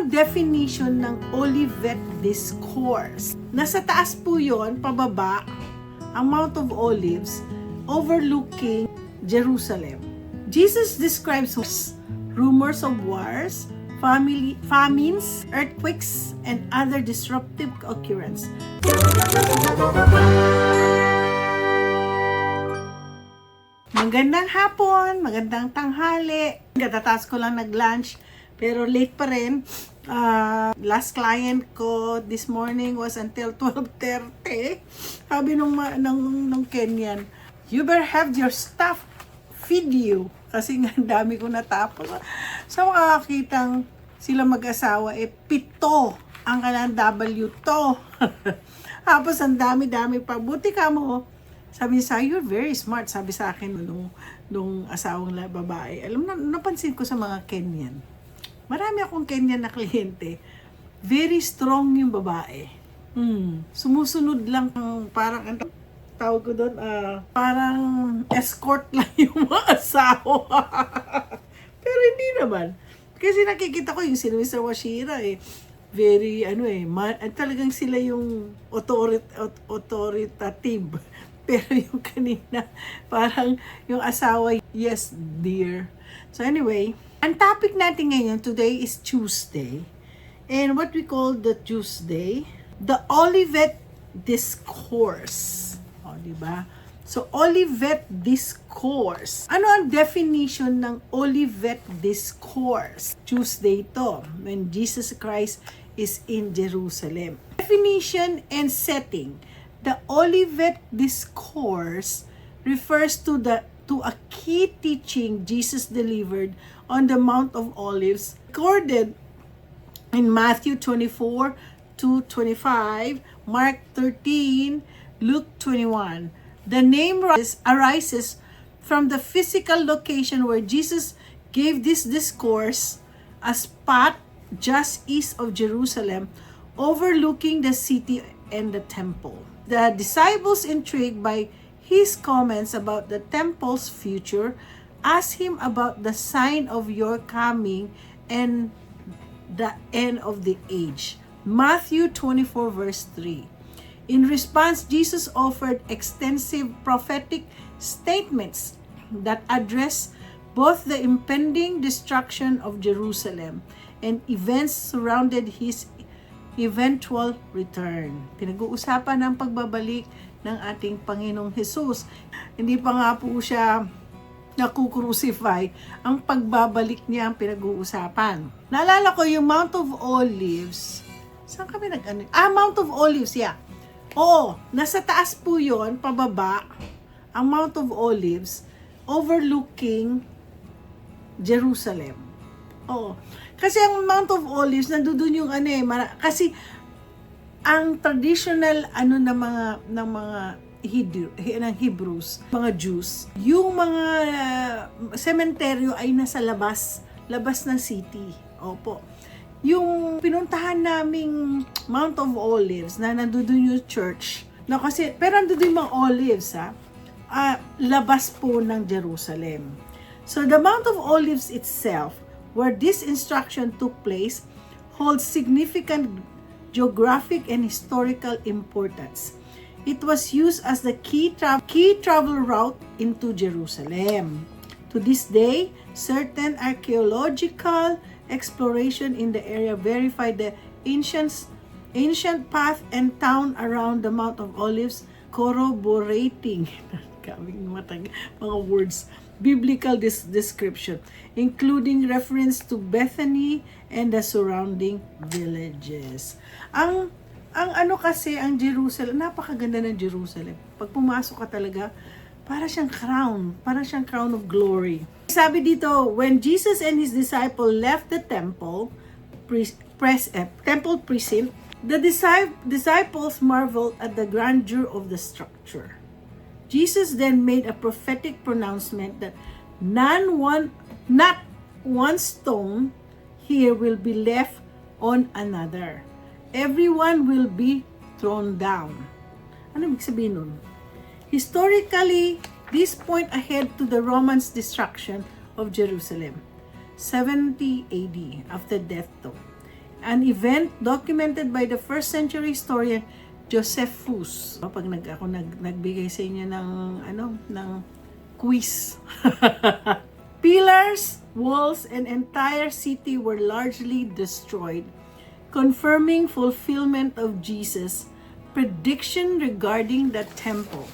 ang definition ng Olivet Discourse? Nasa taas po yon, pababa, ang Mount of Olives, overlooking Jerusalem. Jesus describes rumors of wars, famines, earthquakes, and other disruptive occurrences. Magandang hapon, magandang tanghali. Katataas ko lang nag-lunch, pero late pa rin. Last client ko this morning was until 12:30. Sabi nung Kenyan, you better have your staff feed you. Kasi nga dami ko natapos. So makakitang sila mag-asawa, 7 ang kanang W to. Tapos ang dami-dami pa. Buti ka mo. Sabi niya, you're very smart. Sabi sa akin nung asawang babae. Alam na, napansin ko sa mga Kenyan. Marami akong Kenyan na kliyente. Very strong yung babae. Sumusunod lang parang ang tawag ko doon, parang escort lang yung mga asawa. Pero hindi naman. Kasi nakikita ko yung si Mr. Washira very talagang sila yung authoritative. Pero yung kanina, parang yung asawa, yes dear. So anyway, ang topic natin ngayon, today is Tuesday. And what we call the Tuesday, the Olivet Discourse. O, diba? So, Olivet Discourse. Ano ang definition ng Olivet Discourse? Tuesday to, when Jesus Christ is in Jerusalem. Definition and setting. The Olivet Discourse refers to a key teaching Jesus delivered on the Mount of Olives, recorded in Matthew 24 to 25, Mark 13, Luke 21. The name arises from the physical location where Jesus gave this discourse, a spot just east of Jerusalem, overlooking the city and the temple. The disciples, intrigued by his comments about the temple's future, asked him about the sign of your coming and the end of the age. Matthew 24 verse 3. In response, Jesus offered extensive prophetic statements that address both the impending destruction of Jerusalem and events surrounded his eventual return. Pinag-uusapan ang pagbabalik ng ating Panginoong Jesus. Hindi pa nga po siya naku-crucify. Ang pagbabalik niya ang pinag-uusapan. Naalala ko yung Mount of Olives. Saan kami Mount of Olives, yeah. Oo, nasa taas po yon, pababa, ang Mount of Olives, overlooking Jerusalem. Oo. Kasi ang Mount of Olives, nandoon yung kasi ang traditional ng mga Hebrews, mga Jews, yung mga sementeryo ay nasa labas ng city. Opo. Yung pinuntahan naming Mount of Olives na nandoon yung church, pero nandoon yung mga olives, labas po ng Jerusalem. So the Mount of Olives itself, where this instruction took place, holds significant geographic and historical importance. It was used as the key travel route into Jerusalem. To this day, certain archaeological exploration in the area verify the ancient path and town around the Mount of Olives, corroborating mga words, biblical description, including reference to Bethany and the surrounding villages. Ang Jerusalem, napakaganda ng Jerusalem. Pag pumasok ka talaga, para siyang crown of glory. Sabi dito, when Jesus and his disciple left the temple precinct, the disciples marveled at the grandeur of the structure. Jesus then made a prophetic pronouncement that not one stone here will be left on another. Everyone will be thrown down. Ano ibig sabihin nun? Historically, this point ahead to the Romans' destruction of Jerusalem, 70 AD, after death toll. an event documented by the first century historian Josephus. Pag nagbigay sa inyo ng quiz. Pillars, walls, and entire city were largely destroyed, confirming fulfillment of Jesus' prediction regarding the temple.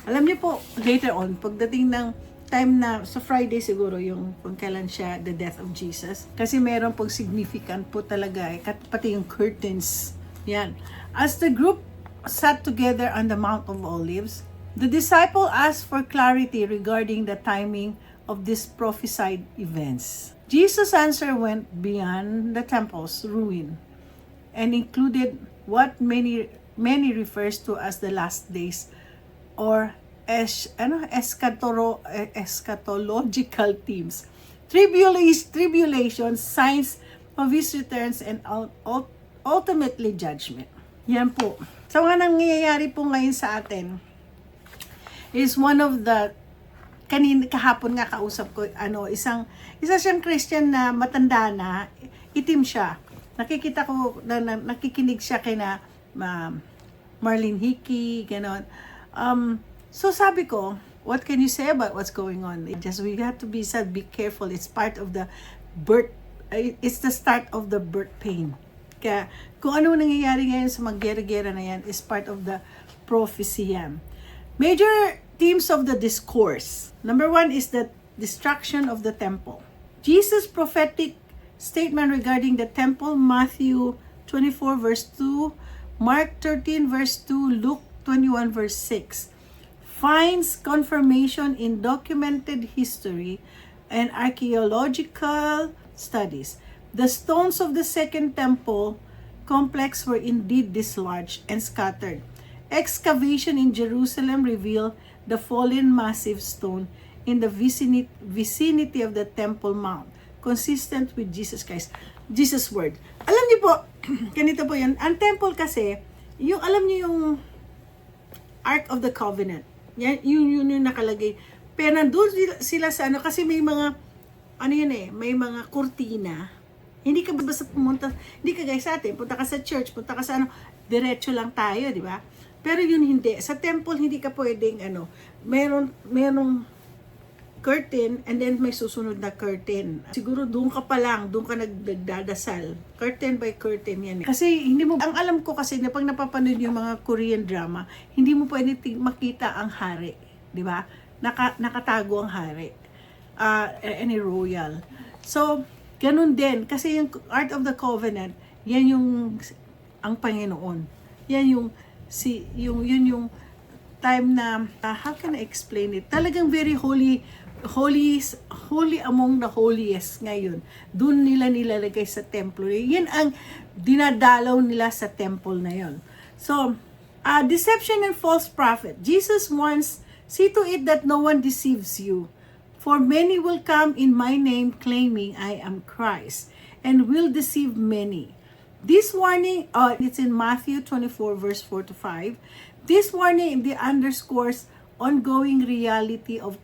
Alam niyo po, later on, pagdating ng time na, sa Friday siguro, yung kung kailan siya, the death of Jesus, kasi meron pong significant po talaga, pati yung curtains, yan. As the group sat together on the Mount of Olives, the disciple asked for clarity regarding the timing of these prophesied events. Jesus' answer went beyond the temple's ruin and included what many refers to as the last days or eschatological themes. Tribulation, signs of his returns, and ultimately judgment. Yan po. So, nga nangyayari po ngayon sa atin is one of the kahapon nga kausap ko, isa siyang Christian na matanda na, itim siya. Nakikita ko, nakikinig siya kina Marlene Hickey, gano'n. So sabi ko, what can you say about what's going on? We have to be careful. It's part of the birth, it's the start of the birth pain. Kaya kung ano nangyayari ngayon sa mag-gera-gera na yan is part of the prophecy yan. Major themes of the discourse. Number 1 is the destruction of the temple. Jesus' prophetic statement regarding the temple, Matthew 24 verse 2, Mark 13 verse 2, Luke 21 verse 6, finds confirmation in documented history and archaeological studies. The stones of the second temple complex were indeed dislodged and scattered. Excavation in Jerusalem revealed the fallen massive stone in the vicinity of the Temple Mount, consistent with Jesus Christ. Jesus' word. Alam niyo po, ganito po yan. Ang temple kasi, alam niyo yung Ark of the Covenant. Yan, yun nakalagay. Pero nandun sila sa kasi may mga, may mga kurtina. Hindi ka basta pumunta, hindi ka guys sa atin, punta ka sa church, punta ka sa diretso lang tayo, di ba? Pero yun hindi. Sa temple, hindi ka pwedeng, merong curtain, and then may susunod na curtain. Siguro doon ka pa lang, doon ka nagdadasal. Curtain by curtain yan. Kasi hindi mo, ang alam ko kasi na pag napapanood yung mga Korean drama, hindi mo pwede makita ang hari. Di ba? Nakatago ang hari. Any royal. So, ganun din. Kasi yung Art of the Covenant, yan yung ang Panginoon. Yan yung yung time na how can I explain it? Talagang very holy among the holiest ngayon. Doon nila nilalagay sa templo. Yan ang dinadalaw nila sa temple na yon. So, deception and false prophet. Jesus wants, see to it that no one deceives you. For many will come in my name claiming I am Christ and will deceive many. This warning, it's in Matthew 24 verse 4 to 5. This warning underscores ongoing reality of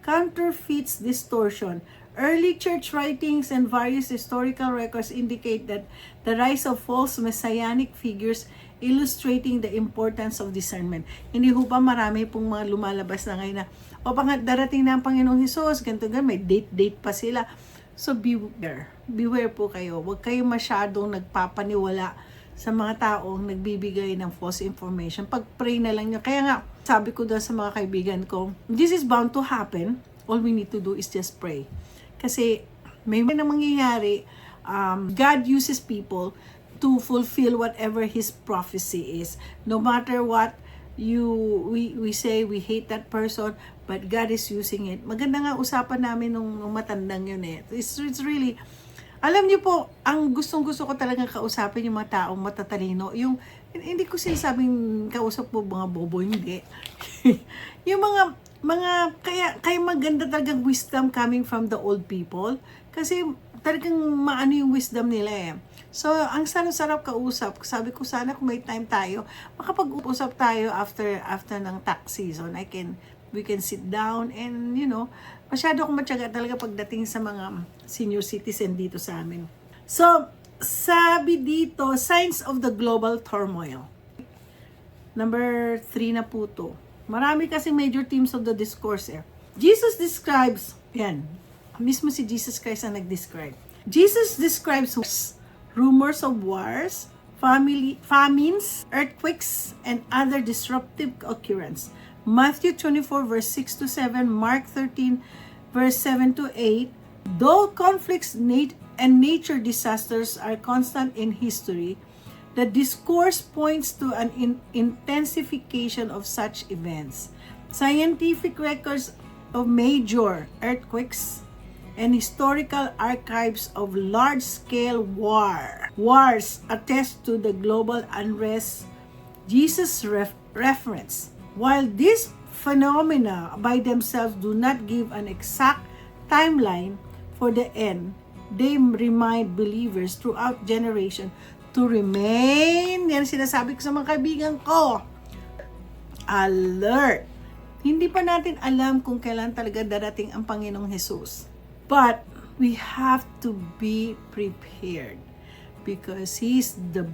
counterfeits distortion. Early church writings and various historical records indicate that the rise of false messianic figures illustrating the importance of discernment. Hindi ho ba marami pong mga lumalabas na ngayon na darating na ang Panginoong Hesus, ganito, may date pa sila. So beware po kayo. Huwag kayo masyadong nagpapaniwala sa mga taong nagbibigay ng false information. Pag-pray na lang nyo. Kaya nga, sabi ko daw sa mga kaibigan ko, this is bound to happen. All we need to do is just pray. Kasi may mangyayari, God uses people to fulfill whatever His prophecy is. No matter what we say, we hate that person, but God is using it. Maganda nga usapan namin nung matandang yun eh. It's really, alam niyo po, ang gustong-gusto ko talagang kausapin yung mga taong matatalino. Hindi ko sinasabing kausap mo mga bobo, hindi. Yung kaya maganda talagang wisdom coming from the old people. Kasi talagang maano yung wisdom nila eh. So, ang sarap kausap. Sabi ko sana kung may time tayo, makapag-usap tayo after ng tax season. We can sit down and, masyado akong matyaga talaga pagdating sa mga senior citizen dito sa amin. So, sabi dito, signs of the global turmoil. Number 3 na po to. Marami kasing major themes of the discourse eh. Jesus describes, yan, mismo si Jesus Christ ang nag-describe. Jesus describes rumors of wars, famines, earthquakes, and other disruptive occurrence. Matthew 24 verse 6 to 7, Mark 13 verse 7 to 8. Though conflicts and nature disasters are constant in history, the discourse points to an intensification of such events. Scientific records of major earthquakes and historical archives of large-scale wars attest to the global unrest Jesus reference. While these phenomena by themselves do not give an exact timeline for the end, they remind believers throughout generation to remain, yan sinasabi ko sa mga kaibigan ko, alert. Hindi pa natin alam kung kailan talaga darating ang Panginoong Jesus. But we have to be prepared because He's the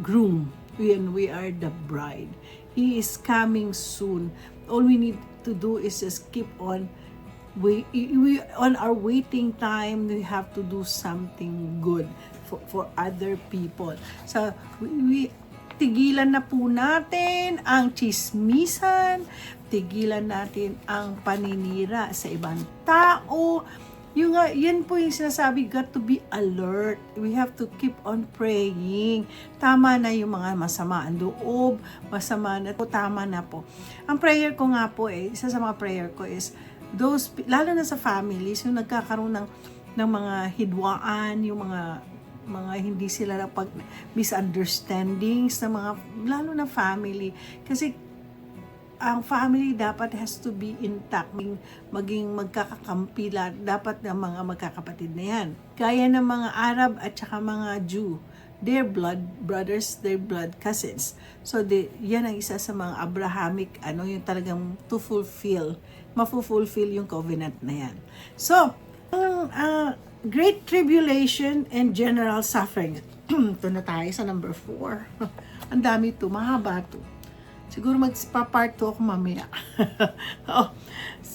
groom and we are the bride. He is coming soon. All we need to do is just keep on. We on our waiting time, we have to do something good for other people. So we tigilan na po natin ang chismisan, tigilan natin ang paninira sa ibang tao. Yan po yung sinasabi, got to be alert. We have to keep on praying. Tama na yung mga masama ang loob, masama na po, tama na po. Ang prayer ko nga po isa sa mga prayer ko is, those, lalo na sa families, yung nagkakaroon ng mga hidwaan, yung mga hindi sila na pag misunderstandings ng mga, lalo na family. Kasi ang family dapat has to be intact, maging magkakakampila, dapat ng mga magkakapatid na yan. Kaya ng mga Arab at saka mga Jew, their blood brothers, their blood cousins. So yan ang isa sa mga Abrahamic, yung talagang to fulfill, mafulfill yung covenant na yan. So, great tribulation and general suffering. Ito na tayo sa number 4. Ang dami ito, mahaba ito. Siguro magpa-part 2 ako mamaya.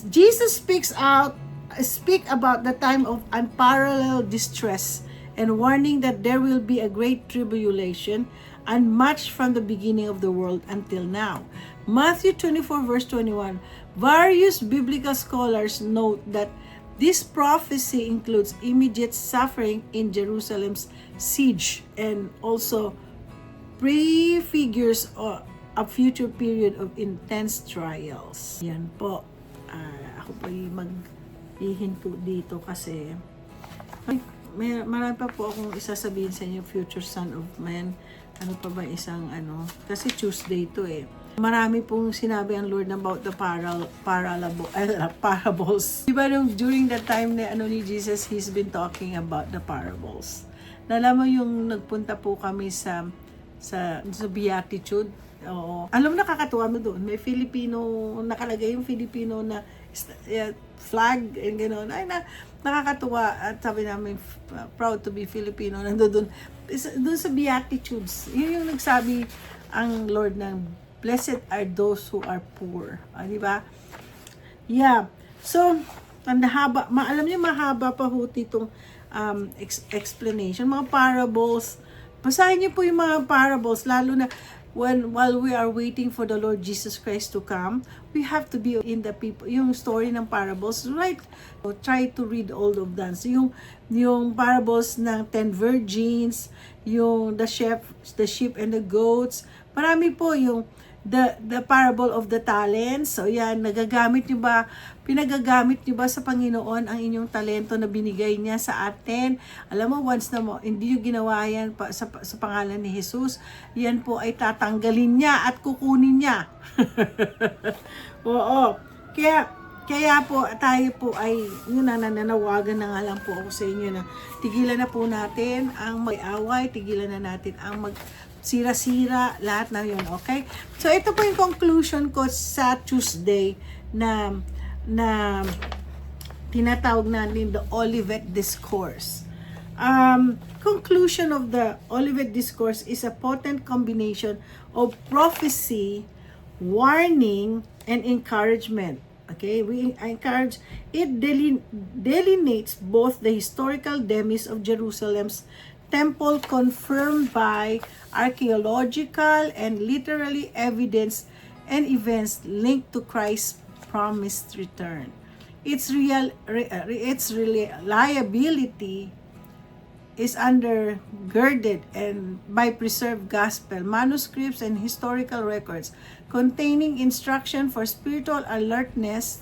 Jesus speak about the time of unparalleled distress and warning that there will be a great tribulation unmatched from the beginning of the world until now. Matthew 24 verse 21. Various biblical scholars note that this prophecy includes immediate suffering in Jerusalem's siege and also prefigures a future period of intense trials. Yan po. Ako po mag-ihinto dito kasi marami pa po akong isasabihin sa inyo, future son of man. Ano pa ba isang kasi Tuesday to Marami pong sinabi ang Lord about the parables. Diba during that time ni Jesus, He's been talking about the parables. Nalaman mo yung nagpunta po kami sa Beatitude. Oo. Alam mo, nakakatuwa mo doon. May Filipino, nakalagay yung Filipino na flag and gano'n. Ay, nakakatuwa. At sabi namin, proud to be Filipino. Doon sa Beatitudes. Yun yung nagsabi ang Lord ng, blessed are those who are poor. Di ba? Yeah. So, alam niyo, mahaba pa ho itong explanation. Mga parables. Basahin niyo po yung mga parables, lalo na while we are waiting for the Lord Jesus Christ to come, we have to be in the people, yung story ng parables, right? So, try to read all of them. So, yung parables ng 10 virgins, yung the sheep and the goats, marami po yung the parable of the talents. So yan, pinagagamit niyo ba sa Panginoon ang inyong talento na binigay niya sa atin? Alam mo, once na hindi niyo ginawa yan sa pangalan ni Jesus, yan po ay tatanggalin niya at kukunin niya. Oo. Kaya po, tayo po ay, nananawagan na nga lang po ako sa inyo na tigilan na po natin ang mag-away, tigilan na natin ang sira-sira, lahat na yun, okay? So, ito po yung conclusion ko sa Tuesday na tinatawag natin the Olivet Discourse. conclusion of the Olivet Discourse is a potent combination of prophecy, warning, and encouragement. Okay, we encourage, it delineates both the historical demise of Jerusalem's temple confirmed by archaeological and literary evidence and events linked to Christ's promised return. Its reliability is undergirded and by preserved gospel manuscripts and historical records containing instruction for spiritual alertness,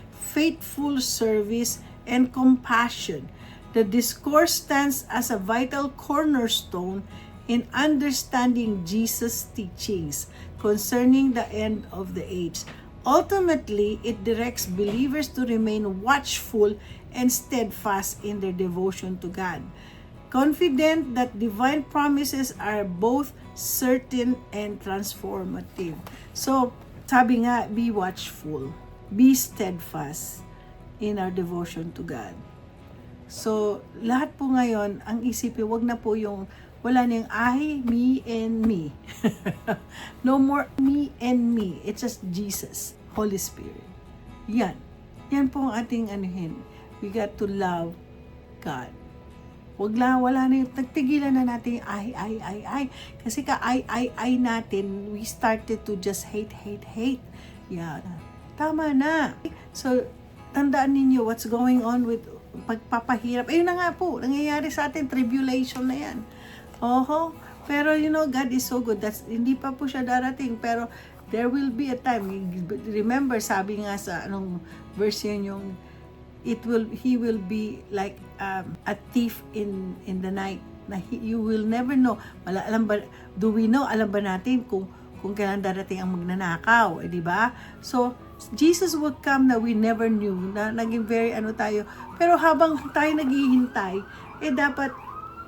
faithful service, and compassion. The discourse stands as a vital cornerstone in understanding Jesus' teachings concerning the end of the age. Ultimately, it directs believers to remain watchful and steadfast in their devotion to God, confident that divine promises are both certain and transformative. So, sabi nga, be watchful, be steadfast in our devotion to God. So, lahat po ngayon, ang isipin, wag na po yung wala na yung I, me, and me. No more me and me. It's just Jesus, Holy Spirit. Yan. Yan po ang ating anuhin. We got to love God. Wala na yung, nagtigilan na natin yung I. Kasi I natin, we started to just hate. Yan. Tama na. So, tandaan ninyo what's going on with pagpapahirap. Ayun na nga po, nangyayari sa atin, tribulation na yan. Oho, pero God is so good. Hindi pa po siya darating, pero there will be a time. Remember, sabi nga sa anong verse yun, yung he will be like a thief in the night. You will never know. Alam ba natin kung kailan darating ang magnanakaw, di ba? So, Jesus will come na we never knew, na naging very tayo. Pero habang tayo naghihintay, dapat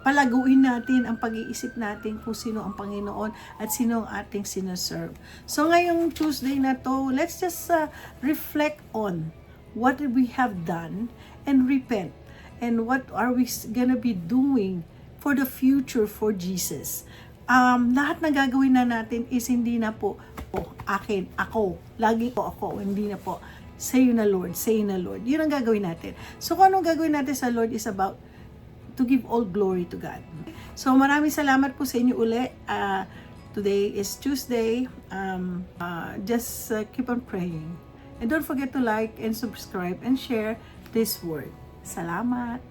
palaguin natin ang pag-iisip natin kung sino ang Panginoon at sino ang ating sinaserve. So ngayong Tuesday na to, let's just reflect on what we have done and repent. And what are we gonna be doing for the future for Jesus? Lahat na gagawin na natin is hindi na po, akin, ako, lagi po ako, hindi na po, say na Lord. Yun ang gagawin natin. So kung anong gagawin natin sa Lord is about to give all glory to God. So maraming salamat po sa inyo uli. Today is Tuesday. Just keep on praying. And don't forget to like and subscribe and share this word. Salamat!